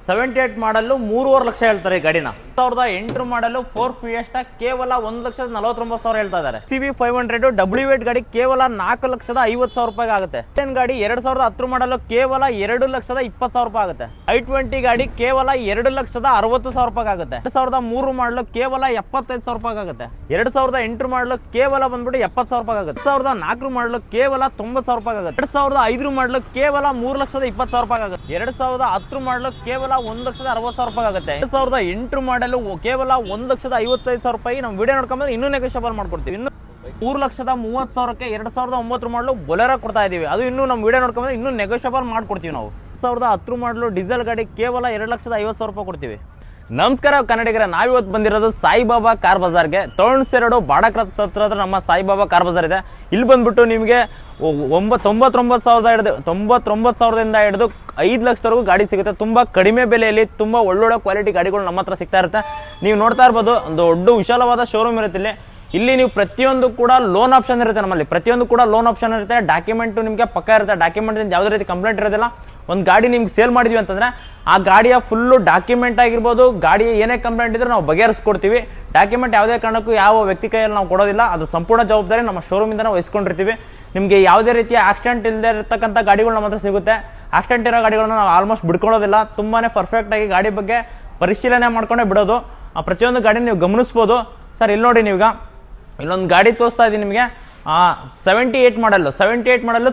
78 ಮಾಡಲು 3.5 ಲಕ್ಷ ಹೇಳ್ತಾರೆ ಈ ಗಾಡಿನ. 2008 ಮಾಡಲು 4 ಫಿಯೆಸ್ಟಾ ಕೇವಲ 1,49,000 ಹೇಳ್ತಾ ಇದ್ದಾರೆ. CB 500 W8 ಗಾಡಿ ಕೇವಲ 4,50,000 ರೂಪಾಯಿಗೆ ಆಗುತ್ತೆ. ಗಾಡಿ 2010 ಮಾಡಲು ಕೇವಲ 2,20,000 ರೂಪಾಯಿ ಆಗುತ್ತೆ. i20 ಗಾಡಿ ಕೇವಲ 2,60,000 ರೂಪಾಯಿ ಆಗುತ್ತೆ. 2003 ಮಾಡಲು ಕೇವಲ 75,000 ರೂಪಾಯಿ ಆಗುತ್ತೆ. 2008 ಮಾಡಲು ಕೇವಲ ಬಂದ್ಬಿಟ್ಟು 70,000 ರೂಪಾಯಿ ಆಗುತ್ತೆ. 2004 ಮಾಡಲು ಕೇವಲ 90,000 ರೂಪಾಯಿ ಆಗುತ್ತೆ. 2005 ಮಾಡಲು ಕೇವಲ 3,20,000 ರೂಪಾಯಿ ಆಗುತ್ತೆ. 2010 ಮಾಡಲು ಕೇವಲ 1,60,000 ರೂಪಾಯಿ ಆಗುತ್ತೆ. 2008 ಮಾಡಲು ಕೇವಲ 1,55,000 ರೂಪಾಯಿ. ನಾವು ವಿಡಿಯೋ ನೋಡ್ಕೊಂಡ್ರೆ ಇನ್ನೂ ನೆಗೋಷಿಯಬಲ್ ಮಾಡ್ಕೊಡ್ತೀವಿ. ಇನ್ನು 3,30,000ಕ್ಕೆ 2010 ಮಾಡಲು ಬೊಲೆರೋ ಕೊಡ್ತಾ ಇದೀವಿ. ಅದು ಇನ್ನೂ ನಮ್ಮ ವಿಡಿಯೋ ನೋಡ್ಕೊಂಡ್ರೆ ಇನ್ನೂ ನೆಗೋಷಿಯಬಲ್ ಮಾಡ್ಕೊಡ್ತೀವಿ ನಾವು. 2010 ಮಾಡಲು ಡೀಸೆಲ್ ಗಾಡಿ ಕೇವಲ 2,50,000 ರೂಪಾಯಿ ಕೊಡ್ತೀವಿ. ನಮಸ್ಕಾರ ಕನ್ನಡಿಗರ, ನಾವಿವತ್ತು ಬಂದಿರೋದು ಸಾಯಿಬಾಬಾ ಕಾರ್ ಬಜಾರ್ಗೆ. ತೋಣಸೆರಡು ಬಾಡಕ್ರತ್ ಹತ್ರ ನಮ್ಮ ಸಾಯಿಬಾಬಾ ಕಾರ್ ಬಜಾರ್ ಇದೆ. ಇಲ್ಲಿ ಬಂದ್ಬಿಟ್ಟು ನಿಮಗೆ 99,000ದಿಂದ ಹಿಡಿದು 5 ಲಕ್ಷದವರೆಗೂ ಗಾಡಿ ಸಿಗುತ್ತೆ. ತುಂಬಾ ಕಡಿಮೆ ಬೆಲೆಯಲ್ಲಿ ತುಂಬಾ ಒಳ್ಳೊಳ್ಳೆ ಕ್ವಾಲಿಟಿ ಗಾಡಿಗಳು ನಮ್ಮ ಹತ್ರ ಸಿಗ್ತಾ ಇರುತ್ತೆ. ನೀವು ನೋಡ್ತಾ ಇರ್ಬೋದು, ಒಂದು ದೊಡ್ಡ ವಿಶಾಲವಾದ ಶೋರೂಮ್ ಇರುತ್ತೆ. ಇಲ್ಲಿ ನೀವು ಪ್ರತಿಯೊಂದು ಕೂಡ ಲೋನ್ ಆಪ್ಷನ್ ಇರುತ್ತೆ. ನಮ್ಮಲ್ಲಿ ಪ್ರತಿಯೊಂದು ಕೂಡ ಲೋನ್ ಆಪ್ಷನ್ ಇರುತ್ತೆ. ಡಾಕ್ಯುಮೆಂಟ್ ನಿಮಗೆ ಪಕ್ಕ ಇರುತ್ತೆ. ಡಾಕ್ಯುಮೆಂಟ್ ಯಾವುದೇ ರೀತಿ ಕಂಪ್ಲೇಂಟ್ ಇರೋದಿಲ್ಲ. ಒಂದು ಗಾಡಿ ನಿಮ್ಗೆ ಸೇಲ್ ಮಾಡಿದ್ವಿ ಅಂತಂದ್ರೆ ಆ ಗಾಡಿಯ ಫುಲ್ಲು ಡಾಕ್ಯುಮೆಂಟ್ ಆಗಿರ್ಬೋದು, ಗಾಡಿ ಏನೇ ಕಂಪ್ಲೇಂಟ್ ಇದ್ರೆ ನಾವು ಬಗೆಹರಿಸ್ಕೊಡ್ತೀವಿ. ಡಾಕ್ಯುಮೆಂಟ್ ಯಾವುದೇ ಕಾರಣಕ್ಕೂ ಯಾವ ವ್ಯಕ್ತಿ ಕೈಯಲ್ಲಿ ನಾವು ಕೊಡೋದಿಲ್ಲ. ಅದು ಸಂಪೂರ್ಣ ಜವಾಬ್ದಾರಿ ನಮ್ಮ ಶೋರೂಮಿಂದ ನಾವು ವಹಿಸ್ಕೊಂಡಿರ್ತೀವಿ. ನಿಮಗೆ ಯಾವುದೇ ರೀತಿಯ ಆಕ್ಸಿಡೆಂಟ್ ಇಲ್ಲದೆ ಇರತಕ್ಕಂಥ ಗಾಡಿಗಳು ನಮ್ಮ ಹತ್ರ ಸಿಗುತ್ತೆ. ಆಕ್ಸಿಡೆಂಟ್ ಇರೋ ಗಾಡಿಗಳನ್ನ ನಾವು ಆಲ್ಮೋಸ್ಟ್ ಬಿಡ್ಕೊಳ್ಳೋದಿಲ್ಲ. ತುಂಬಾನೇ ಪರ್ಫೆಕ್ಟ್ ಆಗಿ ಗಾಡಿ ಬಗ್ಗೆ ಪರಿಶೀಲನೆ ಮಾಡ್ಕೊಂಡೇ ಬಿಡೋದು. ಆ ಪ್ರತಿಯೊಂದು ಗಾಡಿ ನೀವು ಗಮನಿಸ್ಬೋದು. ಸರ್ ಇಲ್ಲಿ ನೋಡಿ, ನೀವೀಗ ಇಲ್ಲೊಂದು ಗಾಡಿ ತೋರಿಸ್ತಾ ಇದ್ದೀನಿ ನಿಮಗೆ. 78 ಮಾಡಲು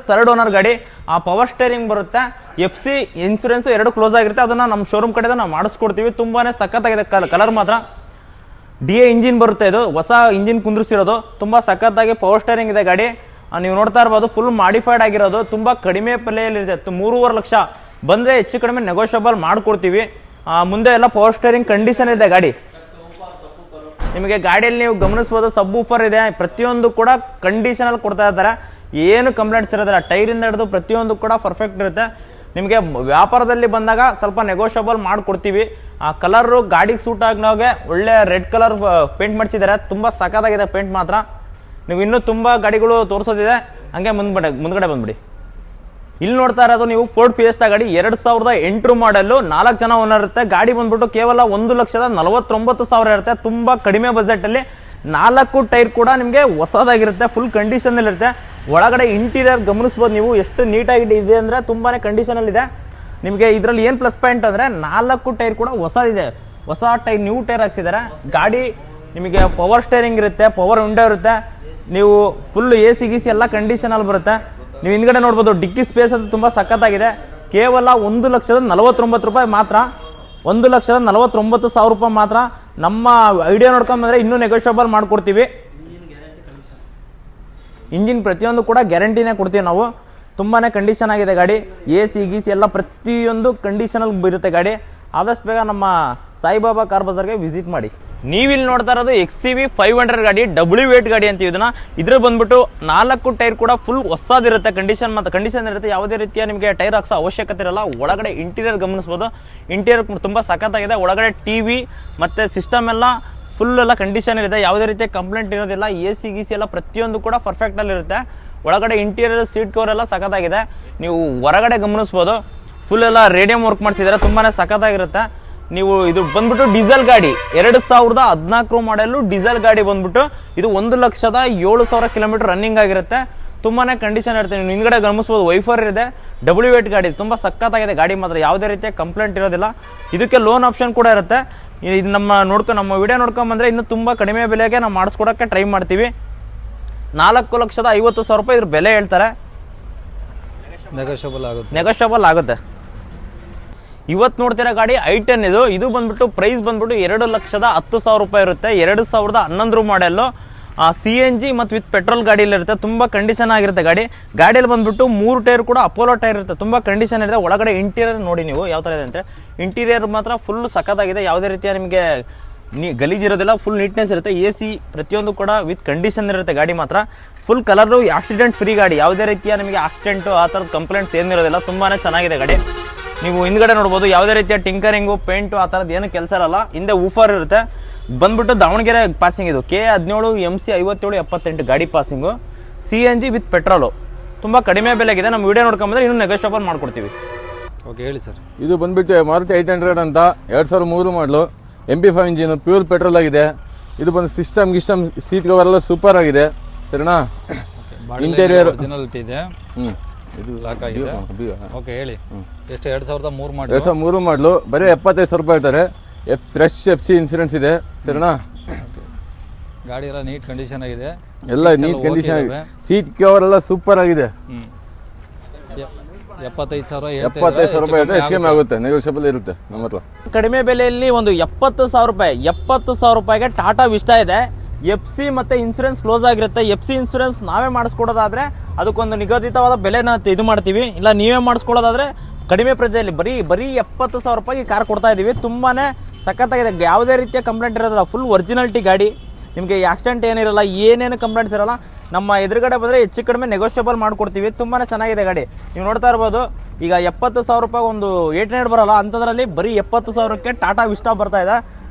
3rd ಓನರ್ ಗಾಡಿ. ಆ ಪವರ್ ಸ್ಟೇರಿಂಗ್ ಬರುತ್ತೆ. FC ಇನ್ಸೂರೆನ್ಸ್ 2 ಕ್ಲೋಸ್ ಆಗಿರುತ್ತೆ. ಅದನ್ನ ನಮ್ಮ ಶೋರೂಮ್ ಕಡೆ ನಾವು ಮಾಡಿಸ್ಕೊಡ್ತೀವಿ. ತುಂಬಾನೇ ಸಖತ್ತಾಗಿದೆ. ಕಲರ್ ಮಾತ್ರ DA ಇಂಜಿನ್ ಬರುತ್ತೆ. ಇದು ಹೊಸ ಇಂಜಿನ್ ಕುಂದ್ರಿಸಿರೋದು. ತುಂಬಾ ಸಖತ್ತಾಗಿ ಪವರ್ ಸ್ಟೇರಿಂಗ್ ಇದೆ ಗಾಡಿ. ನೀವು ನೋಡ್ತಾ ಇರ್ಬೋದು, ಫುಲ್ ಮಾಡಿಫೈಡ್ ಆಗಿರೋದು. ತುಂಬಾ ಕಡಿಮೆ ಬೆಲೆಯಲ್ಲಿ ಇದೆ. 3.5 ಲಕ್ಷ ಬಂದ್ರೆ ಹೆಚ್ಚು ಕಡಿಮೆ ನೆಗೋಷಿಯಬಲ್ ಮಾಡ್ಕೊಡ್ತೀವಿ. ಮುಂದೆ ಎಲ್ಲ ಪವರ್ ಸ್ಟೇರಿಂಗ್ ಕಂಡೀಷನ್ ಇದೆ ಗಾಡಿ. ನಿಮಗೆ ಗಾಡಿಯಲ್ಲಿ ನೀವು ಗಮನಿಸಬಹುದು, ಸಬ್ ಊಫರ್ ಇದೆ. ಪ್ರತಿಯೊಂದು ಕೂಡ ಕಂಡೀಷನ್ ಅಲ್ಲಿ ಕೊಡ್ತಾ ಇದ್ದಾರೆ. ಏನು ಕಂಪ್ಲೇಂಟ್ಸ್ ಇರೋದಿಲ್ಲ. ಟೈರ್ ಇಂದ ಹಿಡಿದು ಪ್ರತಿಯೊಂದು ಕೂಡ ಪರ್ಫೆಕ್ಟ್ ಇರುತ್ತೆ. ನಿಮಗೆ ವ್ಯಾಪಾರದಲ್ಲಿ ಬಂದಾಗ ಸ್ವಲ್ಪ ನೆಗೋಷಿಯಬಲ್ ಮಾಡ್ಕೊಡ್ತೀವಿ. ಆ ಕಲರ್ ಗಾಡಿಗೆ ಸೂಟ್ ಆಗಿನೋಗೆ ಒಳ್ಳೆ ರೆಡ್ ಕಲರ್ ಪೇಂಟ್ ಮಾಡಿಸಿದ್ದಾರೆ. ತುಂಬಾ ಸಖತ್ತಾಗಿದೆ ಪೇಂಟ್ ಮಾತ್ರ. ನೀವು ಇನ್ನೂ ತುಂಬಾ ಗಾಡಿಗಳು ತೋರಿಸೋದಿದೆ. ಹಂಗೆ ಮುಂದ್ಗಡೆ ಬಂದ್ಬಿಡಿ. ಇಲ್ಲಿ ನೋಡ್ತಾ ಇರೋದು ನೀವು ಫೋರ್ಡ್ ಫಿಯೆಸ್ಟಾ ಗಾಡಿ. 2008 ಮಾಡಲು 4 ಜನ ಓನರ್ ಇರುತ್ತೆ. ಗಾಡಿ ಬಂದ್ಬಿಟ್ಟು ಕೇವಲ 1,49,000 ಇರುತ್ತೆ. ತುಂಬಾ ಕಡಿಮೆ ಬಜೆಟ್ ಅಲ್ಲಿ 4 ಟೈರ್ ಕೂಡ ನಿಮಗೆ ಹೊಸದಾಗಿರುತ್ತೆ. ಫುಲ್ ಕಂಡೀಷನ್ ಅಲ್ಲಿ ಇರುತ್ತೆ. ಒಳಗಡೆ ಇಂಟೀರಿಯರ್ ಗಮನಿಸಬಹುದು ನೀವು, ಎಷ್ಟು ನೀಟಾಗಿ ಇದೆ ಅಂದ್ರೆ ತುಂಬಾನೇ ಕಂಡೀಷನ್ ಅಲ್ಲಿ ಇದೆ. ನಿಮಗೆ ಇದರಲ್ಲಿ ಏನ್ ಪ್ಲಸ್ ಪಾಯಿಂಟ್ ಅಂದ್ರೆ 4 ಟೈರ್ ಕೂಡ ಹೊಸದಿದೆ. ಹೊಸ ಟೈರ್, ನ್ಯೂ ಟೈರ್ ಹಾಕ್ಸಿದ್ದಾರೆ. ಗಾಡಿ ನಿಮಗೆ ಪವರ್ ಸ್ಟೇರಿಂಗ್ ಇರುತ್ತೆ, ಪವರ್ ವಿಂಡೋ ಇರುತ್ತೆ. ನೀವು ಫುಲ್ AC ಗೀಸಿ ಎಲ್ಲ ಕಂಡೀಷನ್ ಅಲ್ಲಿ ಬರುತ್ತೆ. ನೀವು ಹಿಂದ್ಗಡೆ ನೋಡ್ಬೋದು, ಡಿಕ್ಕಿ ಸ್ಪೇಸ್ ಅಂತ ತುಂಬಾ ಸಖತ್ತಾಗಿದೆ. ಕೇವಲ 1,49,000 ರೂಪಾಯಿ ಮಾತ್ರ. 1,49,000 ರೂಪಾಯಿ ಮಾತ್ರ. ನಮ್ಮ ಐಡಿಯಾ ನೋಡ್ಕೊಂಡ್ಬಂದ್ರೆ ಇನ್ನೂ ನೆಗೋಷಿಯಬಲ್ ಮಾಡ್ಕೊಡ್ತೀವಿ. ಇಂಜಿನ್ ಪ್ರತಿಯೊಂದು ಕೂಡ ಗ್ಯಾರಂಟಿನೇ ಕೊಡ್ತೀವಿ ನಾವು. ತುಂಬಾನೇ ಕಂಡೀಷನ್ ಆಗಿದೆ ಗಾಡಿ. AC ಗೀಸಿ ಎಲ್ಲ ಪ್ರತಿಯೊಂದು ಕಂಡೀಷನ್ ಅಲ್ಲಿ ಇರುತ್ತೆ ಗಾಡಿ. ಆದಷ್ಟು ಬೇಗ ನಮ್ಮ ಸಾಯಿಬಾಬಾ ಕಾರ್ ಬಜಾರ್ಗೆ ವಿಸಿಟ್ ಮಾಡಿ. ನೀವಿಲ್ಲಿ ನೋಡ್ತಾ ಇರೋದು XCV 500 ಗಾಡಿ, W8 ಗಾಡಿ ಅಂತೀವಿ ಇದನ್ನ. ಇದ್ರ ಬಂದ್ಬಿಟ್ಟು 4 ಟೈರ್ ಕೂಡ ಫುಲ್ ಹೊಸದಿರುತ್ತೆ. ಕಂಡೀಷನ್ ಇರುತ್ತೆ. ಯಾವುದೇ ರೀತಿಯ ನಿಮಗೆ ಟೈರ್ ಹಾಕ್ಸೋ ಅವಶ್ಯಕತೆ ಇರಲ್ಲ. ಒಳಗಡೆ ಇಂಟೀರಿಯರ್ ಗಮನಿಸಬಹುದು. ಇಂಟೀರಿಯರ್ ತುಂಬಾ ಸಖತ್ತಾಗಿದೆ. ಒಳಗಡೆ TV ಮತ್ತೆ ಸಿಸ್ಟಮ್ ಎಲ್ಲ ಫುಲ್ ಎಲ್ಲ ಕಂಡೀಷನ್ ಇರುತ್ತೆ. ಯಾವುದೇ ರೀತಿಯ ಕಂಪ್ಲೇಂಟ್ ಇರೋದಿಲ್ಲ. AC ಗೀಸಿ ಎಲ್ಲ ಪ್ರತಿಯೊಂದು ಕೂಡ ಪರ್ಫೆಕ್ಟ್ ಅಲ್ಲಿ ಇರುತ್ತೆ. ಒಳಗಡೆ ಇಂಟೀರಿಯರ್ ಸೀಟ್ ಕವರ್ ಎಲ್ಲ ಸಖತ್ತಾಗಿದೆ. ನೀವು ಹೊರಗಡೆ ಗಮನಿಸಬಹುದು, ಫುಲ್ ಎಲ್ಲ ರೇಡಿಯಂ ವರ್ಕ್ ಮಾಡಿಸಿದ್ದಾರೆ. ತುಂಬಾನೇ ಸಖತ್ತಾಗಿರುತ್ತೆ. ನೀವು ಇದು ಬಂದ್ಬಿಟ್ಟು ಡೀಸೆಲ್ ಗಾಡಿ. 2014 ಮಾಡಲು ಡೀಸೆಲ್ ಗಾಡಿ ಬಂದ್ಬಿಟ್ಟು ಇದು 1,07,000 ಕಿಲೋಮೀಟರ್ ರನ್ನಿಂಗ್ ಆಗಿರುತ್ತೆ. ತುಂಬಾನೇ ಕಂಡೀಷನ್ ಇರುತ್ತೆ. ನೀವು ಹಿಂದ್ಗಡೆ ಗಮನಿಸಬಹುದು, ವೈಫರ್ ಇದೆ. W8 ಗಾಡಿ ತುಂಬಾ ಸಖತ್ತಾಗಿದೆ ಗಾಡಿ ಮಾತ್ರ. ಯಾವುದೇ ರೀತಿಯ ಕಂಪ್ಲೇಂಟ್ ಇರೋದಿಲ್ಲ. ಇದಕ್ಕೆ ಲೋನ್ ಆಪ್ಷನ್ ಕೂಡ ಇರುತ್ತೆ. ಇದು ನಮ್ಮ ವಿಡಿಯೋ ನೋಡ್ಕೊಂಡ್ ಬಂದ್ರೆ ಇನ್ನು ತುಂಬಾ ಕಡಿಮೆ ಬೆಲೆಗೆ ನಾವು ಮಾಡಿಸ್ಕೊಡಕ್ಕೆ ಟ್ರೈ ಮಾಡ್ತೀವಿ. 4,50,000 ರೂಪಾಯಿ ಇದ್ರ ಬೆಲೆ ಹೇಳ್ತಾರೆ. ನೆಗೋಷಿಯಬಲ್ ಆಗುತ್ತೆ. ಇವತ್ತು ನೋಡ್ತಿರೋ ಗಾಡಿ i10 ಇದು ಬಂದ್ಬಿಟ್ಟು ಪ್ರೈಸ್ ಬಂದ್ಬಿಟ್ಟು 2,10,000 ರೂಪಾಯಿ ಇರುತ್ತೆ. 2011 ಮಾಡಲು CNG ಮತ್ತು ವಿತ್ ಪೆಟ್ರೋಲ್ ಗಾಡಿಯಲ್ಲಿ ಇರುತ್ತೆ. ತುಂಬಾ ಕಂಡೀಷನ್ ಆಗಿರುತ್ತೆ ಗಾಡಿ. ಗಾಡಿಯಲ್ಲಿ ಬಂದ್ಬಿಟ್ಟು 3 ಟೈರ್ ಕೂಡ ಅಪೋಲೋ ಟೈರ್ ಇರುತ್ತೆ. ತುಂಬಾ ಕಂಡೀಷನ್ ಇರುತ್ತೆ. ಒಳಗಡೆ ಇಂಟೀರಿಯರ್ ನೋಡಿ ನೀವು ಯಾವ ತರ ಇದೆ ಅಂತ. ಇಂಟೀರಿಯರ್ ಮಾತ್ರ ಫುಲ್ ಸಖತ್ತಾಗಿದೆ. ಯಾವುದೇ ರೀತಿಯ ನಿಮಗೆ ಗಲೀಜ್ ಇರೋದಿಲ್ಲ. ಫುಲ್ ನೀಟ್ನೆಸ್ ಇರುತ್ತೆ. AC ಪ್ರತಿಯೊಂದು ಕೂಡ ವಿತ್ ಕಂಡೀಷನ್ ಇರುತ್ತೆ ಗಾಡಿ ಮಾತ್ರ. ಫುಲ್ ಕಲರ್, ಆಕ್ಸಿಡೆಂಟ್ ಫ್ರೀ ಗಾಡಿ. ಯಾವುದೇ ರೀತಿಯ ನಿಮಗೆ ಆಕ್ಸಿಡೆಂಟ್ ಆ ಥರದ ಕಂಪ್ಲೇಂಟ್ಸ್ ಏನಿರೋದಿಲ್ಲ. ತುಂಬಾನೇ ಚೆನ್ನಾಗಿದೆ ಗಾಡಿ. ನೀವು ಹಿಂದ್ಗಡೆ ನೋಡ್ಬೋದು, ಯಾವುದೇ ರೀತಿಯ ಟಿಂಕರಿಂಗು, ಪೇಂಟು ಆ ಥರದ್ದು ಏನು ಕೆಲಸ ಇರಲ್ಲ. ಹಿಂದೆ ಊಫರ್ ಇರುತ್ತೆ. ಬಂದ್ಬಿಟ್ಟು ದಾವಣಗೆರೆ ಪಾಸಿಂಗ್ ಇದು. K17 MC 5778 ಗಾಡಿ ಪಾಸಿಂಗು. CNG with petrol. ತುಂಬಾ ಕಡಿಮೆ ಬೆಲೆಗಿದೆ. ನಮ್ಮ ವಿಡಿಯೋ ನೋಡ್ಕೊಂಡ್ಬಂದ್ರೆ ಇನ್ನೂ ನೆಗೋಷಿಯಬಲ್ ಮಾಡ್ಕೊಡ್ತೀವಿ. ಓಕೆ ಹೇಳಿ ಸರ್. ಇದು ಬಂದ್ಬಿಟ್ಟು ಮಾರುತಿ 800 ಅಂತ 2003 ಮಾಡಲು MP5 ಇಂಜಿನ್ ಪ್ಯೂರ್ ಪೆಟ್ರೋಲ್ ಆಗಿದೆ. ಇದು ಬಂದು ಸಿಸ್ಟಮ್ ಸೀಟ್ ಕವರ್ ಎಲ್ಲ ಸೂಪರ್ ಆಗಿದೆ ಸರಿನಾ. ಇಂಟೀರಿಯರ್ ಒರಿಜಿನಾಲಿಟಿ ಇದೆ. ಇದು ಲಾಕ್ ಆಗಿದೆ. ಓಕೆ ಹೇಳಿ ಎಷ್ಟು 2003 ಮಾಡಲು 2003 ಮಾಡಲು ಬರೀ 75,000 ರೂಪಾಯಿ ಹೇಳ್ತಾರೆ. ಫ್ರೆಶ್ FC ಇನ್ಸೂರೆನ್ಸ್ ಇದೆ ಸರಿನಾ. ಗಾಡಿ ಎಲ್ಲ ನೀಟ್ ಕಂಡೀಷನ್ ಆಗಿದೆ. ಎಲ್ಲ ನೀಟ್ ಕಂಡೀಷನ್ ಆಗಿದೆ. ಸೀಟ್ ಕವರ್ ಎಲ್ಲ ಸೂಪರ್ ಆಗಿದೆ. 75,000 ರೂಪಾಯಿ ಹೆಚ್ಚು ಕಮ್ಮಿ ಆಗುತ್ತೆ, ನೆಗೋಷಿಯಬಲ್ ಇರುತ್ತೆ ನಮ್ಮ ಹತ್ರ. ಕಡಿಮೆ ಬೆಲೆಯಲ್ಲಿ ಒಂದು 70,000 ರೂಪಾಯಿ 70,000 ರೂಪಾಯಿಗೆ ಟಾಟಾ ವಿಸ್ಟಾ ಇದೆ. FC ಮತ್ತೆ ಇನ್ಸೂರೆನ್ಸ್ ಕ್ಲೋಸ್ ಆಗಿರುತ್ತೆ. FC ಇನ್ಸೂರೆನ್ಸ್ ನಾವೇ ಮಾಡಿಸ್ಕೊಡೋದಾದ್ರೆ ಅದಕ್ಕೊಂದು ನಿಗದಿತವಾದ ಬೆಲೆನ ಇದು ಮಾಡ್ತೀವಿ. ಇಲ್ಲ ನೀವೇ ಮಾಡಿಸ್ಕೊಳ್ಳೋದಾದ್ರೆ ಕಡಿಮೆ ಪ್ರಜೆಯಲ್ಲಿ ಬರೀ 70,000 ರೂಪಾಯಿಗೆ ಕಾರ್ ಕೊಡ್ತಾ ಇದೀವಿ. ತುಂಬಾನೇ ಸಖತ್ತಾಗಿದೆ, ಯಾವುದೇ ರೀತಿಯ ಕಂಪ್ಲೇಂಟ್ ಇರೋದಿಲ್ಲ. ಫುಲ್ ಒರಿಜಿನಾಲಿಟಿ ಗಾಡಿ, ನಿಮಗೆ ಆಕ್ಸಿಡೆಂಟ್ ಏನಿರಲ್ಲ, ಏನೇನು ಕಂಪ್ಲೇಂಟ್ಸ್ ಇರಲ್ಲ. ನಮ್ಮ ಎದುರುಗಡೆ ಬಂದರೆ ಹೆಚ್ಚು ಕಡಿಮೆ ನೆಗೋಷಿಯಬಲ್ ಮಾಡಿಕೊಡ್ತೀವಿ. ತುಂಬಾ ಚೆನ್ನಾಗಿದೆ ಗಾಡಿ, ನೀವು ನೋಡ್ತಾ ಇರ್ಬೋದು. ಈಗ 70,000 ರೂಪಾಯಿ ಒಂದು 800 ಬರೋಲ್ಲ, ಅಂಥದ್ರಲ್ಲಿ ಬರೀ 70,000ಕ್ಕೆ ಟಾಟಾ ವಿಸ್ಟಾ ಬರ್ತಾ ಇದೆ.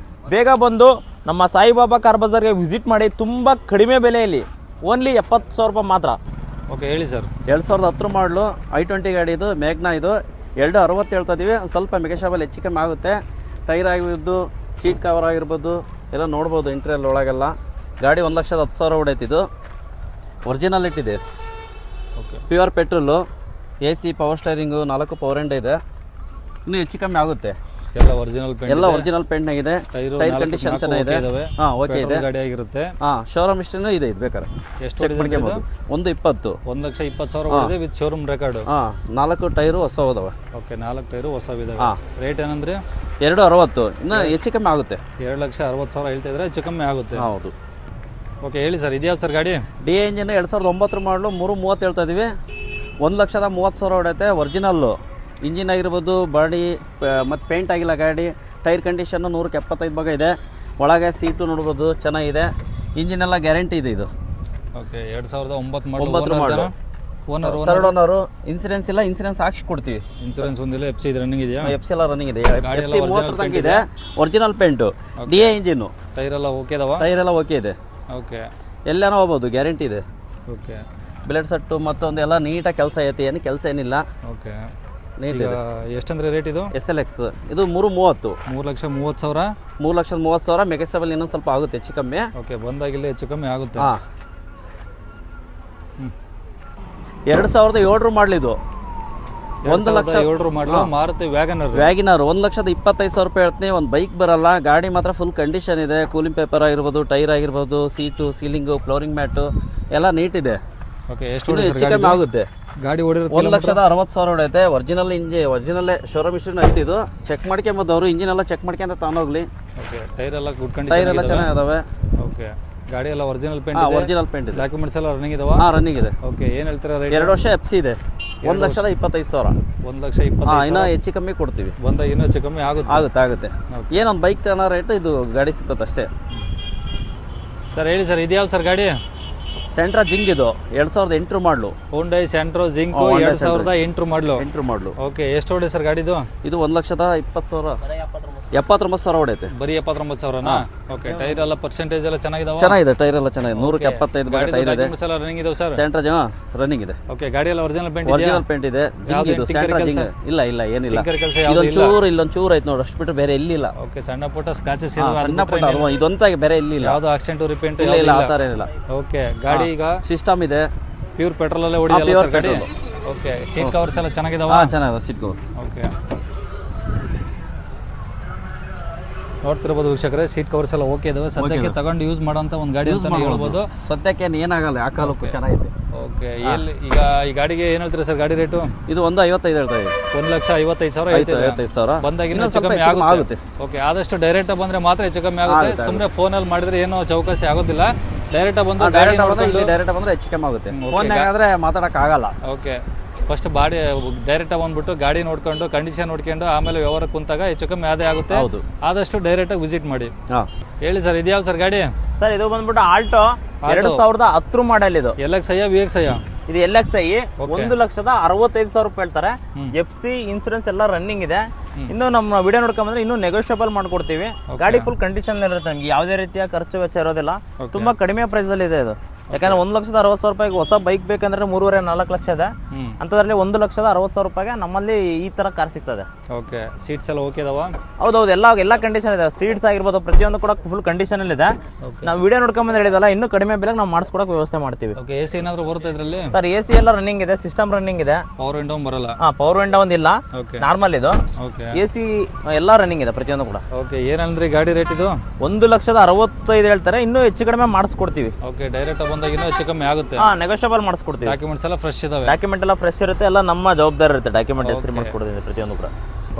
ಬೇಗ ಬಂದು ನಮ್ಮ ಸಾಯಿಬಾಬಾ ಕಾರ್ ಬಜಾರ್ಗೆ ವಿಸಿಟ್ ಮಾಡಿ. ತುಂಬ ಕಡಿಮೆ ಬೆಲೆಯಲ್ಲಿ, ಓನ್ಲಿ 70,000 ರೂಪಾಯಿ ಮಾತ್ರ. ಓಕೆ ಹೇಳಿ ಸರ್. 2010 ಮಾಡಲು i20 ಗಾಡಿ ಇದು, ಮೇಘ್ನಾ ಇದು. 260 ಹೇಳ್ತಾ ಇದೀವಿ. ಸ್ವಲ್ಪ ಮೆಗಾಶಾಬಲ್ ಹೆಚ್ಚು ಕಮ್ಮಿ ಆಗುತ್ತೆ. ಟೈರ್ ಆಗಿದ್ದು, ಸೀಟ್ ಕವರ್ ಆಗಿರ್ಬೋದು ಎಲ್ಲ ನೋಡ್ಬೋದು ಇಂಟೀರಿಯರ್ ಒಳಗೆಲ್ಲ. ಗಾಡಿ 1,10,000 ಹೊಡೈತಿದ್ದು. ಒರಿಜಿನಾಲಿಟಿ ಇದೆ. Okay pure petrol, AC, power steering, 4 power window ಇದೆ. ಇನ್ನೂ ಹೆಚ್ಚು ಕಮ್ಮಿ ಆಗುತ್ತೆ. ಎಲ್ಲ ಒರಿಜಿನಲ್ ಪೇಂಟ್, ಎಲ್ಲ ಒರಿಜಿನಲ್ ಪೇಂಟ್ ಆಗಿದೆ. ಟೈರ್ ಕಂಡೀಷನ್ ಚೆನ್ನಾಗಿದೆ. ಓಕೆ ಇದೆ. ಗಾಡಿ ಆಗಿರುತ್ತೆ. ಶೋರೂಮ್ ಇಷ್ಟೇನು ಇದೆ. ಇದು ಬೇಕಾದ್ರೆ ಎಷ್ಟು ಚೆಕ್ ಮಾಡ್ಕೊಬೋದು. 120. 1,20,000 ಹೊಡೆದಿದೆ ವಿತ್ ಶೋರೂಮ್ ರೆಕಾರ್ಡ್. 4 ಟೈರು ಹೊಸ ಹೋದವೆ. ಓಕೆ 4 ಟೈರು ಹೊಸವಿದಾವೆ. ರೇಟ್ ಏನಂದ್ರೆ 260. ಇನ್ನು ಹೆಚ್ಚು ಕಮ್ಮಿ ಆಗುತ್ತೆ. 2,60,000 ಹೇಳ್ತಾ ಇದ್ರೆ ಹೆಚ್ಚು ಕಮ್ಮಿ ಆಗುತ್ತೆ. ಹೌದು. ಓಕೆ ಹೇಳಿ ಸರ್, ಇದ್ಯಾವ್ದು ಸರ್ ಗಾಡಿ? DI ಇಂಜಿನ್ 2009 ಮಾಡಲು 330 ಹೇಳ್ತಾ ಇದೀವಿ. 1,30,000 ಹೊಡೈತೆ. ಒರಿಜಿನಲ್ಲು ಇಂಜಿನ್ ಆಗಿರ್ಬೋದು, ಬಾಡಿ ಮತ್ತು ಪೇಂಟ್ ಆಗಿಲ್ಲ ಗಾಡಿ. ಟೈರ್ ಕಂಡೀಷನ್ನು 175 ಭಾಗ ಇದೆ. ಒಳಗೆ ಸೀಟು ನೋಡ್ಬೋದು, ಚೆನ್ನಾಗಿದೆ. ಇಂಜಿನ್ ಎಲ್ಲ ಗ್ಯಾರಂಟಿ ಇದೆ. ಇದು ಓಕೆ 2009 ಮಾಡಲು. Owner third owner. ಇನ್ಸೂರೆನ್ಸ್ ಇಲ್ಲ, ಇನ್ಸೂರೆನ್ಸ್ ಹಾಕ್ಸಿ ಕೊಡ್ತೀವಿ. ಇನ್ಸೂರೆನ್ಸ್ ಒಂದಿಲ್ಲ. FC ಇದು ರನ್ನಿಂಗ್ ಇದೆಯಾ? FC ಎಲ್ಲ ರನ್ನಿಂಗ್ ಇದೆ. FC 30 ತನಕ ಇದೆ. Original paint, DI engine. Tyre ಎಲ್ಲ ಓಕೆ ಇದಾವ? ಟೈರ್ ಎಲ್ಲ ಓಕೆ ಇದೆ. ಓಕೆ ಎಲ್ಲಾನು ಹೋಗ್ಬೋದು, ಗ್ಯಾರಂಟಿ ಇದೆ. ಓಕೆ ಬ್ಲೇಡ್ ಸೆಟ್ಟು ಮತ್ತೊಂದು ಎಲ್ಲ ನೀಟಾಗಿ ಕೆಲಸ ಐತಿ. ಏನು ಕೆಲಸ ಏನಿಲ್ಲ, ಓಕೆ ನೀಟ್ ಈಗ ಇದೆ. ಎಷ್ಟಂದ್ರೆ ರೇಟ್ ಇದು? SLX ಇದು 330. 3,30,000. 3,30,000 ಮೆಗಾಸ್ಟೇಬಲ್ ಇನ್ನೊಂದು ಸ್ವಲ್ಪ ಆಗುತ್ತೆ ಹೆಚ್ಚು ಕಮ್ಮಿ. ಓಕೆ ಬಂದಾಗಿಲ್ಲ ಹೆಚ್ಚು ಕಮ್ಮಿ ಆಗುತ್ತೆ. 2007 ಮಾಡಲಿದ್ದು. 1,07,000 ಮಾಡಲು ಮಾರುತಿ ವ್ಯಾಗನರ್. 1,25,000 ರೂಪಾಯಿ ಹೇಳ್ತೀನಿ. ಒಂದು ಬೈಕ್ ಬರಲ್ಲ. ಗಾಡಿ ಮಾತ್ರ ಫುಲ್ ಕಂಡೀಷನ್ ಇದೆ. ಕೂಲಿಂಗ್ ಪೇಪರ್ ಆಗಿರ್ಬೋದು, ಟೈರ್ ಆಗಿರ್ಬೋದು, ಸೀಟು, ಸೀಲಿಂಗು, ಫ್ಲೋರಿಂಗ್ ಮ್ಯಾಟು ಎಲ್ಲ ನೀಟ್ ಇದೆ. ಓಕೆ ಎಷ್ಟು ಹೆಚ್ಚು ಕಮ್ಮಿ ಆಗುತ್ತೆ. ಗಾಡಿ ಓಡಿರುತ್ತೆ? 1,60,000 ಹೊಡೈತೆ. ಒರಿಜಿನಲ್ ಒರಿಜಿನಲ್ಲೇ ಶೋರೂಮ್ ಇಶ್ಯೂನು ಐತಿ. ಇದು ಚೆಕ್ ಮಾಡ್ಕೊಂಬೋದು ಅವರು. ಇಂಜಿನ್ ಎಲ್ಲ ಚೆಕ್ ಮಾಡ್ಕೊಂತ ತಗೊಂಡೋಗ್ಲಿ. ಓಕೆ ಟೈರ್ ಎಲ್ಲ ಗುಡ್ ಕಂಡೀಷನ್, ಟೈರ್ ಎಲ್ಲ ಚೆನ್ನಾಗಿದಾವೆ. ಓಕೆ ಗಾಡಿ ಎಲ್ಲ ಒರಿಜಿನಲ್ ಪೇಂಟ್, ಒರಿಜಿನಲ್ ಪೇಂಟ್ ಇದೆ. ಡಾಕ್ಯುಮೆಂಟ್ಸ್ ಎಲ್ಲ ರನ್ನಿಂಗ್ ಇದಾವ? ರನ್ನಿಂಗ್ ಇದೆ. ಓಕೆ ಏನು ಹೇಳ್ತೀರಾ ರೇಟ್? 2 ವರ್ಷ FC ಇದೆ. 1,25,000. 1,20,000. ಇನ್ನೂ ಹೆಚ್ಚು ಕಮ್ಮಿ ಕೊಡ್ತೀವಿ. ಬಂದಾಗ ಇನ್ನೂ ಹೆಚ್ಚು ಕಮ್ಮಿ ಆಗುತ್ತೆ. ಏನೊಂದು ಬೈಕ್ ತನೋ ರೇಟ್ ಇದು ಗಾಡಿ ಸಿಗ್ತದೆ ಅಷ್ಟೇ. ಸರ್ ಹೇಳಿ ಸರ್, ಇದ್ಯಾವ್ದು ಸರ್ ಗಾಡಿ? ಸೆಂಟ್ರಾ ಜಿಂಗ್ ಇದು 2008 ಮಾಡಲು. ಹೋಂಡೈ ಸೆಂಟ್ರೋ ಜಿಂಕ್ 2008 ಮಾಡಲು. ಓಕೆ ಎಷ್ಟು ಹೊಡೆ ಸರ್ ಗಾಡಿದು? ಇದು 1,20,000. 79,000 ಹೊಡೈತೆ. ಬರೀ 79,000ನಾ? ಓಕೆ ಟೈರ್ ಎಲ್ಲ ಪರ್ಸೆಂಟೇಜ್ ಎಲ್ಲ ಚೆನ್ನಾಗಿದಾವ? ಚೆನ್ನಾಗಿದೆ. ಟೈರ್ ಎಲ್ಲ ಚೆನ್ನಾಗಿದೆ. 175 ಭಾಗ ಟೈರ್ ಇದೆ. ಎಲ್ಲ ರನ್ನಿಂಗ್ ಇದಾವೆ ಸರ್? ಸೆಂಟ್ರಾ ರನ್ನಿಂಗ್ ಇದೆ. ಓಕೆ ಗಾಡಿ ಎಲ್ಲ ಒರಿಜಿನಲ್ ಪೇಂಟ್ ಇದೆ? ಒರಿಜಿನಲ್ ಪೇಂಟ್ ಇದೆ. ಜಿಂಗ್ ಇದು ಸೆಂಟ್ರಾ ಜಿಂಗ್. ಇಲ್ಲ ಏನಿಲ್ಲ. ಇಲ್ಲೊಂದು ಚೂರು ಐತೆ ನೋಡಿ, ಅಷ್ಟು ಬಿಟ್ಟು ಬೇರೆ ಎಲ್ಲಿಲ್ಲ. ಓಕೆ ಸಣ್ಣ ಪುಟ್ಟ ಸ್ಕ್ರಾಚಸ್ ಸಣ್ಣ ಪುಟ್ಟ ಇದೊಂತಾಗಿ ಬೇರೆ ಎಲ್ಲಿಲ್ಲ. ಯಾವುದು ಆಕ್ಸಿಡೆಂಟ್ ರಿಪೇಂಟ್ ಇಲ್ಲ, ಆ ಥರ ಏನಿಲ್ಲ. ಓಕೆ ಗಾಡಿ ಈಗ ಸಿಸ್ಟಮ್ ಇದೆ. ಪ್ಯೂರ್ ಪೆಟ್ರೋಲ್ ಅಲ್ಲೇ ಓಡಿದಲ್ಲ ಸರ್ ಗಾಡಿ? ಓಕೆ ಸೀಟ್ ಕವರ್ಸ್ ಎಲ್ಲ ಚೆನ್ನಾಗಿದಾವ? ಚೆನ್ನಾಗಿದೆ ಸೀಟ್ ಕವರ್. ಓಕೆ ನೋಡ್ತಿರ್ಬೋದು ವೀಕ್ಷಕರೇ, ಸೀಟ್ ಕವರ್ಸ್ ಎಲ್ಲ ಓಕೆ ಇದಾವೆ. ಸದ್ಯಕ್ಕೆ ತಗೊಂಡು ಯೂಸ್ ಮಾಡೋಂಥ ಒಂದು ಗಾಡಿ ಅಂತ ಹೇಳ್ಬೋದು. ಸದ್ಯಕ್ಕೆ ಏನಾಗಲ್ಲ, ಆ ಕಾಲಕ್ಕೂ ಚೆನ್ನಾಗಿದೆ. ಓಕೆ ಈಗ ಈ ಗಾಡಿಗೆ ಏನು ಹೇಳ್ತೀರಾ ಸರ್ ಗಾಡಿ ರೇಟು? ಇದು 1,55 ಹೇಳ್ತಾ ಇದೆ. 1,55,000 ಬಂದಾಗ ಇನ್ನೂ ಹೆಚ್ಚು ಕಮ್ಮಿ ಆಗುತ್ತೆ. ಓಕೆ ಆದಷ್ಟು ಡೈರೆಕ್ಟ್ ಬಂದ್ರೆ ಮಾತ್ರ ಹೆಚ್ಚು ಕಮ್ಮಿ ಆಗುತ್ತೆ. ಸುಮ್ಮನೆ ಫೋನಲ್ಲಿ ಮಾಡಿದ್ರೆ ಏನೋ ಚೌಕಾಸಿ ಆಗೋದಿಲ್ಲ. ಡೈರೆಕ್ಟ್ ಬಂದ್ರೆ ಡೈರೆಕ್ಟ್ ಬಂದ್ರೆ ಹೆಚ್ಚು ಕಮ್ಮಿ ಆಗುತ್ತೆ. ಫೋನ್ನಾಗಾದ್ರೆ ಮಾತಾಡಕ್ ಆಗಲ್ಲ. ಓಕೆ ಫಸ್ಟ್ ಬಾಡಿ ಡೈರೆಕ್ಟ್ ಬಂದ್ಬಿಟ್ಟು ಗಾಡಿ ನೋಡ್ಕೊಂಡು ಕಂಡೀಷನ್ ನೋಡ್ಕೊಂಡು ಆಮೇಲೆ ವ್ಯವಹಾರ ಕುಂತಾಗ ಹೆಚ್ಚು ಕಮ್ಮಿ ಅದೇ ಆಗುತ್ತೆ. ಆದಷ್ಟು ಡೈರೆಕ್ಟ್ ಆಗಿ ವಿಸಿಟ್ ಮಾಡಿ. ಹೇಳಿ ಸರ್, ಇದ್ಯಾವ ಸರ್ ಗಾಡಿ? ಸರ್ ಇದು ಬಂದ್ಬಿಟ್ಟು ಆಲ್ಟೋ 2010 ಮಾಡೆಲ್. ಇದು LXi VXi? ಇದು LXi. 1,65,000 ರೂಪಾಯಿ ಹೇಳ್ತಾರೆ. FC ಇನ್ಸೂರೆನ್ಸ್ ಎಲ್ಲ ರನ್ನಿಂಗ್ ಇದೆ. ಇನ್ನು ನಮ್ಮ ವಿಡಿಯೋ ನೋಡ್ಕೊಂಡ್ರೆ ಇನ್ನೂ ನೆಗೋಷಿಯಬಲ್ ಮಾಡ್ಕೊಡ್ತೀವಿ. ಗಾಡಿ ಫುಲ್ ಕಂಡೀಷನ್ ಇರುತ್ತೆ. ನಮ್ಗೆ ಯಾವುದೇ ರೀತಿಯ ಖರ್ಚು ವೆಚ್ಚ ಇರೋದಿಲ್ಲ. ತುಂಬಾ ಕಡಿಮೆ ಪ್ರೈಸ್ ಅಲ್ಲಿ ಇದೆ ಇದು. ಯಾಕಂದ್ರೆ 1,60,000 ರೂಪಾಯಿಗೆ ಹೊಸ ಬೈಕ್ ಬೇಕಂದ್ರೆ 3.5-4 ಲಕ್ಷ ಇದೆ. ಅಂಥದ್ರಲ್ಲಿ 1,60,000 ರೂಪಾಯಿಗೆ ನಮ್ಮಲ್ಲಿ ಈ ತರ ಕಾರ್ ಸಿಗ್ತದೆ. ಓಕೆ, ಸೀಟ್ಸ್ ಎಲ್ಲ ಓಕೆ ಇದಾವ? ಹೌದೌದು, ಎಲ್ಲ ಕಂಡೀಷನ್ ಇದೆ. ಸೀಟ್ಸ್ ಆಗಿರ್ಬೋದು ಪ್ರತಿಯೊಂದು ಕೂಡ ಫುಲ್ ಕಂಡೀಷನ್ ಅಲ್ಲಿ ಇದೆ. ನಾವು ವಿಡಿಯೋ ನೋಡ್ಕೊಂಬಂದ್ರೆ ಹೇಳಿದಲ್ಲ, ಇನ್ನೂ ಕಡಿಮೆ ಬೆಲೆಗೆ ನಾವು ಮಾಡಿಸ್ಕೊಡಕ್ಕೆ ವ್ಯವಸ್ಥೆ ಮಾಡ್ತೀವಿ. ಓಕೆ, AC ಏನಾದರೂ ಬರುತ್ತೆ ಇದರಲ್ಲಿ? ಸರ್ AC ಎಲ್ಲ ರನ್ನಿಂಗ್ ಇದೆ, ಸಿಸ್ಟಮ್ ರನ್ನಿಂಗ್ ಇದೆ. ಪವರ್ ವಿಂಡೋ ಬರಲ್ಲ? ಪವರ್ ವಿಂಡೋ ಒಂದಿಲ್ಲ, ಓಕೆ, ನಾರ್ಮಲ್ ಇದು. ಓಕೆ, AC ಎಲ್ಲ ರನ್ನಿಂಗ್ ಇದೆ ಪ್ರತಿಯೊಂದು ಕೂಡ. ಓಕೆ, ಏನಂದ್ರೆ ಗಾಡಿ ರೇಟ್ ಇದು? 1,65,000 ಹೇಳ್ತಾರೆ, ಇನ್ನೂ ಹೆಚ್ಚು ಕಡಿಮೆ ಮಾಡಿಸ್ಕೊಡ್ತೀವಿ. ಓಕೆ, ಡೈರೆಕ್ಟ್ ಬಂದಾಗ ಇನ್ನೂ ಹೆಚ್ಚು ಕಮ್ಮಿ ಆಗುತ್ತೆ? ನೆಗೋಷಿಯಬಲ್ ಮಾಡಿಸ್ಕೊಡ್ತೀವಿ. ಡಾಕ್ಯುಮೆಂಟ್ಸ್ ಎಲ್ಲ ಫ್ರೆಶ್ ಇದಾವೆ? ಡಾಕ್ಯುಮೆಂಟ್ ಎಲ್ಲ ಫ್ರೆಶ್ ಇರುತ್ತೆ, ಎಲ್ಲ ನಮ್ಮ ಜವಾಬ್ದಾರಿ ಇರುತ್ತೆ. ಡಾಕ್ಯುಮೆಂಟ್ ಹೆಸರು ಮಾಡಿಸ್ಕೊಡ್ತೀವಿ ಪ್ರತಿಯೊಂದು ಕೂಡ.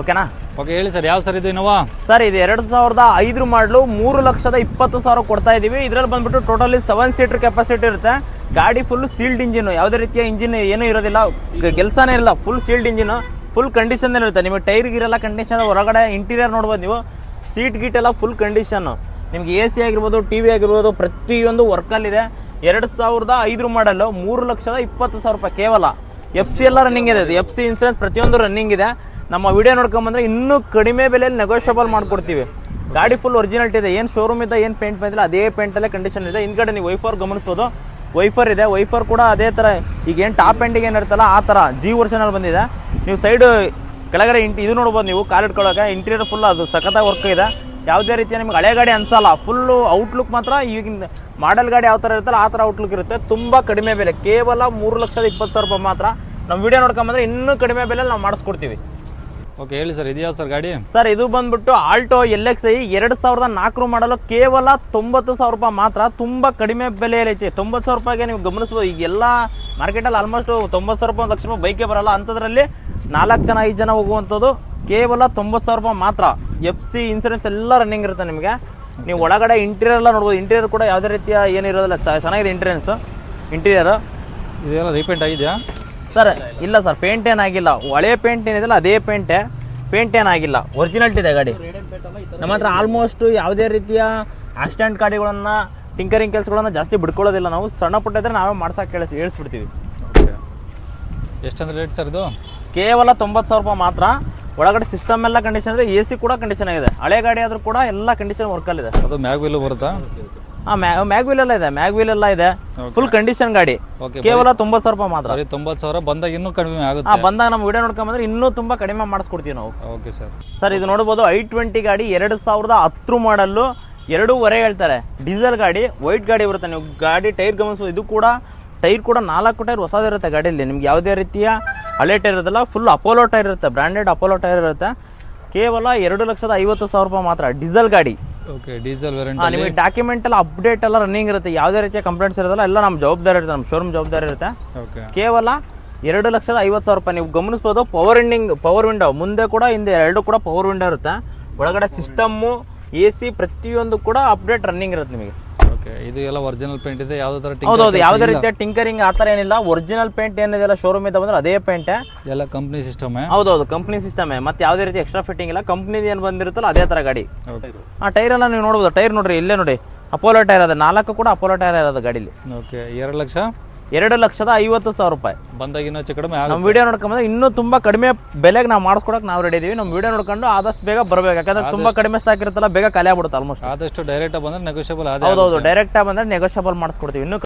ಓಕೆನಾ? ಓಕೆ, ಹೇಳಿ ಸರ್, ಯಾವ ಸರ್ ಇದು ಇನೋವಾ? ಸರ್ ಇದು 2005 ಮಾಡಲು 3,20,000 ಕೊಡ್ತಾ ಇದೀವಿ. ಇದ್ರಲ್ಲಿ ಬಂದ್ಬಿಟ್ಟು ಟೋಟಲಿ 7 ಸೀಟರ್ ಕೆಪಾಸಿಟಿ ಇರುತ್ತೆ. ಗಾಡಿ ಫುಲ್ ಸೀಲ್ಡ್ ಇಂಜಿನ್, ಯಾವುದೇ ರೀತಿಯ ಇಂಜಿನ್ ಏನೂ ಇರೋದಿಲ್ಲ, ಕೆಲಸನೇ ಇರಲ್ಲ. Full sealed engine, full condition ಇರುತ್ತೆ. ನಿಮಗೆ ಟೈರ್ ಗಿರೆಲ್ಲ ಕಂಡೀಷನ್, ಹೊರಗಡೆ ಇಂಟೀರಿಯರ್ ನೋಡ್ಬೋದು ನೀವು. ಸೀಟ್ ಗೀಟ್ ಎಲ್ಲ ಫುಲ್ ಕಂಡೀಷನ್. ನಿಮ್ಗೆ AC ಆಗಿರ್ಬೋದು, TV ಆಗಿರ್ಬೋದು, ಪ್ರತಿಯೊಂದು ವರ್ಕಲ್ಲಿದೆ. 2005 ಮಾಡಲು 3,20,000 ರೂಪಾಯಿ ಕೇವಲ. FC ಎಲ್ಲ ರನ್ನಿಂಗ್ ಇದೆ, FC ಇನ್ಸೂರೆನ್ಸ್ ಪ್ರತಿಯೊಂದು ರನ್ನಿಂಗ್ ಇದೆ. ನಮ್ಮ ವಿಡಿಯೋ ನೋಡ್ಕೊಂಬಂದ್ರೆ ಇನ್ನೂ ಕಡಿಮೆ ಬೆಲೆಯಲ್ಲಿ ನೆಗೋಷಿಯಬಲ್ ಮಾಡ್ಕೊಡ್ತೀವಿ. ಗಾಡಿ ಫುಲ್ ಒರಿಜಿನಾಲಿಟಿ ಇದೆ. ಏನು ಶೋರೂಮ್ ಇದೆ, ಏನು ಪೇಂಟ್ ಬಂದಿಲ್ಲ ಅದೇ ಪೇಂಟಲ್ಲೇ ಕಂಡೀಷನ್ ಇದೆ. ಹಿಂದ್ಗಡೆ ನೀವು ವೈಫರ್ ಗಮನಿಸ್ಬೋದು, ವೈಫರ್ ಇದೆ. ವೈಫರ್ ಕೂಡ ಅದೇ ಥರ, ಈಗ ಏನು ಟಾಪ್ ಎಂಡಿಗೆ ಏನು ಇರ್ತಲ್ಲ ಆ ಥರ G ವರ್ಷನಲ್ಲಿ ಬಂದಿದೆ. ನೀವು ಸೈಡ್ ಕೆಳಗಡೆ ಇದು ನೋಡ್ಬೋದು, ನೀವು ಕಾಲಿಟ್ಕೊಳ್ಳೋಕೆ ಇಂಟೀರಿಯರ್ ಫುಲ್ ಅದು ಸಖತ್ತಾಗಿ ವರ್ಕ್ ಇದೆ. ಯಾವುದೇ ರೀತಿಯ ನಿಮ್ಗೆ ಹಳೆ ಗಾಡಿ ಅನ್ಸಲ್ಲ. ಫುಲ್ಲು ಔಟ್ಲುಕ್ ಮಾತ್ರ ಈಗಿನ ಮಾಡೆಲ್ ಗಾಡಿ ಯಾವ ಥರ ಇರುತ್ತಲ್ಲ ಆ ಥರ ಔಟ್ಲುಕ್ ಇರುತ್ತೆ. ತುಂಬ ಕಡಿಮೆ ಬೆಲೆ, ಕೇವಲ 3,20,000 ರೂಪಾಯಿ ಮಾತ್ರ. ನಮ್ಮ ವಿಡಿಯೋ ನೋಡ್ಕೊಂಬಂದ್ರೆ ಇನ್ನೂ ಕಡಿಮೆ ಬೆಲೆಯಲ್ಲಿ ನಾವು ಮಾಡಿಸ್ಕೊಡ್ತೀವಿ. ಓಕೆ, ಹೇಳಿ ಸರ್, ಇದು ಯಾವ ಸರ್ ಗಾಡಿ? ಸರ್ ಇದು ಬಂದ್ಬಿಟ್ಟು ಆಲ್ಟೋ LXi 2004 ಮಾಡಲು ಕೇವಲ 90,000 ರೂಪಾಯಿ ಮಾತ್ರ. ತುಂಬ ಕಡಿಮೆ ಬೆಲೆಯಲ್ಲಿ ಐತಿ. 90,000 ರೂಪಾಯಿಗೆ ನೀವು ಗಮನಿಸ್ಬೋದು. ಈಗ ಎಲ್ಲ ಮಾರ್ಕೆಟಲ್ಲಿ ಆಲ್ಮೋಸ್ಟ್ 90,000 ರೂಪಾಯಿ, 1,00,000 ರೂಪಾಯಿ ಬೈಕೇ ಬರಲ್ಲ. ಅಂಥದ್ರಲ್ಲಿ 4 ಜನ 5 ಜನ ಹೋಗುವಂಥದ್ದು ಕೇವಲ 90,000 ರೂಪಾಯಿ ಮಾತ್ರ. FC ಇನ್ಸೂರೆನ್ಸ್ ಎಲ್ಲ ರನ್ನಿಂಗ್ ಇರುತ್ತೆ ನಿಮಗೆ. ನೀವು ಒಳಗಡೆ ಇಂಟೀರಿಯರ್ ಎಲ್ಲ ನೋಡ್ಬೋದು. ಇಂಟೀರಿಯರ್ ಕೂಡ ಯಾವುದೇ ರೀತಿಯ ಏನಿರೋದಿಲ್ಲ, ಚೆನ್ನಾಗಿದೆ ಇಂಟೀರಿಯರ್. ಇದೆಲ್ಲ ರೀಪೇಂಟ್ ಆಗಿದೆಯಾ ಸರ್? ಇಲ್ಲ ಸರ್, ಪೇಂಟ್ ಏನಾಗಿಲ್ಲ. ಹಳೆ ಪೇಂಟ್ ಏನಿದೆಲ್ಲ ಅದೇ ಪೇಂಟ್ ಏನಾಗಿಲ್ಲ, ಒರಿಜಿನಾಲಿಟಿ ಇದೆ ಗಾಡಿ. ನಮ್ಮ ಹತ್ರ ಆಲ್ಮೋಸ್ಟ್ ಯಾವುದೇ ರೀತಿಯ ಆಕ್ಸಿಡೆಂಟ್ ಗಾಡಿಗಳನ್ನು, ಟಿಂಕರಿಂಗ್ ಕೆಲಸಗಳನ್ನು ಜಾಸ್ತಿ ಬಿಡ್ಕೊಳ್ಳೋದಿಲ್ಲ ನಾವು. ಸಣ್ಣ ಪುಟ್ಟ ಇದ್ರೆ ನಾವೇ ಮಾಡ್ಸಕ್ಕೆ ಹೇಳಿಸ್ಬಿಡ್ತೀವಿ. ಓಕೆ, ಎಷ್ಟಂದ್ರೆ ರೇಟ್ ಸರ್ ಇದು? ಕೇವಲ 90,000 ರೂಪಾಯಿ ಮಾತ್ರ. ಒಳಗಡೆ ಸಿಸ್ಟಮ್ ಎಲ್ಲ ಕಂಡೀಷನ್ ಇದೆ, AC ಕೂಡ ಕಂಡೀಷನ್ ಆಗಿದೆ. ಹಳೆ ಗಾಡಿ ಆದ್ರೂ ಕೂಡ ಎಲ್ಲ ಕಂಡೀಷನ್ ವರ್ಕಲ್ಲಿದೆ. ಅದು ಮ್ಯಾಗ್ ವೀಲ್ ಬರುತ್ತಾ? ಮ್ಯಾಗ್ವೀಲ್ ಎಲ್ಲ ಇದೆ, ಮ್ಯಾಗ್ವೀಲ್ ಎಲ್ಲ ಇದೆ. ಫುಲ್ ಕಂಡೀಷನ್ ಗಾಡಿ. ಕೇವಲ 90,000 ರೂಪಾಯಿ ಮಾತ್ರ. 90,000 ಬಂದಾಗ ಇನ್ನೂ ಕಡಿಮೆ ಆಗುತ್ತೆ. ಬಂದಾಗ ನಮ್ಮ ವಿಡಿಯೋ ನೋಡ್ಕೊಂಬಂದ್ರೆ ಇನ್ನೂ ತುಂಬಾ ಕಡಿಮೆ ಮಾಡಿಸ್ಕೊಡ್ತೀವಿ ನಾವು. Okay sir. ಸರ್ ಇದು ನೋಡ್ಬೋದು, i20 ಗಾಡಿ 2010 ಮಾಡಲು 2.5 ಹೇಳ್ತಾರೆ. ಡೀಸೆಲ್ ಗಾಡಿ, ವೈಟ್ ಗಾಡಿ ಬರುತ್ತೆ. ನೀವು ಗಾಡಿ ಟೈರ್ ಗಮನಿಸ್ಬೋದು. ಇದು ಕೂಡ ಟೈರ್ ಕೂಡ 4 ಟೈರ್ ಹೊಸದಿರುತ್ತೆ ಗಾಡಿಯಲ್ಲಿ. ನಿಮ್ಗೆ ಯಾವುದೇ ರೀತಿಯ ಹಳೆ ಟೈರ್ ಇರೋದಿಲ್ಲ, ಫುಲ್ ಅಪೋಲೋ ಟೈರ್ ಇರುತ್ತೆ, ಬ್ರಾಂಡೆಡ್ ಅಪೋಲೋ ಟೈರ್ ಇರುತ್ತೆ. ಕೇವಲ 2,50,000 ರೂಪಾಯಿ ಮಾತ್ರ. ಡೀಸೆಲ್ ಗಾಡಿ. Okay, diesel variant. ನಿಮಗೆ ಡಾಕ್ಯುಮೆಂಟ್ ಎಲ್ಲ ಅಪ್ಡೇಟ್ ಎಲ್ಲ ರನ್ನಿಂಗ್ ಇರುತ್ತೆ. ಯಾವುದೇ ರೀತಿಯ ಕಂಪ್ಲೇಂಟ್ಸ್ ಇರೋದಿಲ್ಲ, ಎಲ್ಲ ನಮ್ಮ ಜವಾಬ್ದಾರಿ ಇರುತ್ತೆ, ನಮ್ಮ ಶೋರೂಮ್ ಜವಾಬ್ದಾರಿ ಇರುತ್ತೆ. ಓಕೆ, ಕೇವಲ 2,50,000 ರೂಪಾಯಿ. ನೀವು ಗಮನಿಸ್ಬೋದು, ಪವರ್ ವಿಂಡೋ ಮುಂದೆ ಕೂಡ ಹಿಂದೆ ಎರಡು ಕೂಡ ಪವರ್ ವಿಂಡೋ ಇರುತ್ತೆ. ಒಳಗಡೆ ಸಿಸ್ಟಮ್ಮು, AC ಪ್ರತಿಯೊಂದು ಕೂಡ ಅಪ್ಡೇಟ್ ರನ್ನಿಂಗ್ ಇರುತ್ತೆ ನಿಮಗೆ. ಓಕೆ, ಇದು ಎಲ್ಲ ಒರಿಜಿನಲ್ ಪೇಂಟ್ ಇದೆ, ಯಾವುದೇ ತರ ಹೌದೌದು, ಯಾವುದೇ ರೀತಿಯ ಟಿಂಕರಿಂಗ್ ಆ ಥರ ಏನಿಲ್ಲ. ಒರಿಜಿನಲ್ ಪೇಂಟ್ ಏನಿದೆಲ್ಲ ಶೋರೂಮ್ ಇಂದ ಬಂದ್ರೆ ಅದೇ ಪೇಂಟ್. ಎಲ್ಲ ಕಂಪ್ನಿ ಸಿಸ್ಟಮ್. ಹೌದೌದು, ಕಂಪ್ನಿ ಸಿಸ್ಟಮ್. ಮತ್ತೆ ಯಾವುದೇ ರೀತಿ ಎಕ್ಸ್ಟ್ರಾ ಫಿಟ್ಟಿಂಗ್ ಇಲ್ಲ. ಕಂಪ್ನಿ ಏನು ಬಂದಿರುತ್ತಲ್ಲ ಅದೇ ತರ ಗಾಡಿ. ಟೈರ್ ಎಲ್ಲ ನೀವು ನೋಡ್ಬೋದು. ಟೈರ್ ನೋಡ್ರಿ, ಇಲ್ಲೇ ನೋಡಿ, ಅಪೋಲೋ ಟೈರ್ ಅದ. 4 ಕೂಡ ಅಪೋಲೋ ಟೈರ್ ಇರೋದು ಗಾಡಿಲಿ. ಓಕೆ, 2,50,000 ರೂಪಾಯಿ ಬಂದಾಗ ಇನ್ನೂ ಹೆಚ್ಚು ಕಡಿಮೆ. ನಮ್ಮ ವಿಡಿಯೋ ನೋಡ್ಕೊಂಡ್ರೆ ಇನ್ನೂ ತುಂಬಾ ಕಡಿಮೆ ಬೆಲೆಗೆ ನಾವು ಮಾಡಿಸ್ಕೊಡಕ್ಕೆ ನಾವು ರೆಡಿ ಇದೀವಿ. ನಮ್ಮ ವಿಡಿಯೋ ನೋಡ್ಕೊಂಡು ಆದಷ್ಟು ಬೇಗ ಬರಬೇಕು. ಯಾಕಂದ್ರೆ ತುಂಬಾ ಕಡಿಮೆ ಸ್ಟಾಕ್ ಇರುತ್ತಲ್ಲ, ಬೇಗ ಖಾಲಿ ಆಗ್ಬಿಡುತ್ತೆ ಆಲ್ಮೋಸ್ಟ್. ಆದಷ್ಟು ಡೈರೆಕ್ಟ್ ಬಂದ್ರೆ ನೆಗೋಷಿಯಬಲ್. ಹೌದೌದು, ಡೈರೆಕ್ಟ್ ಬಂದ್ರೆ ನೆಗೋಷಿಯಬಲ್ ಮಾಡಿಸ್ಕೊಡ್ತೀವಿ. ಇನ್ನೂ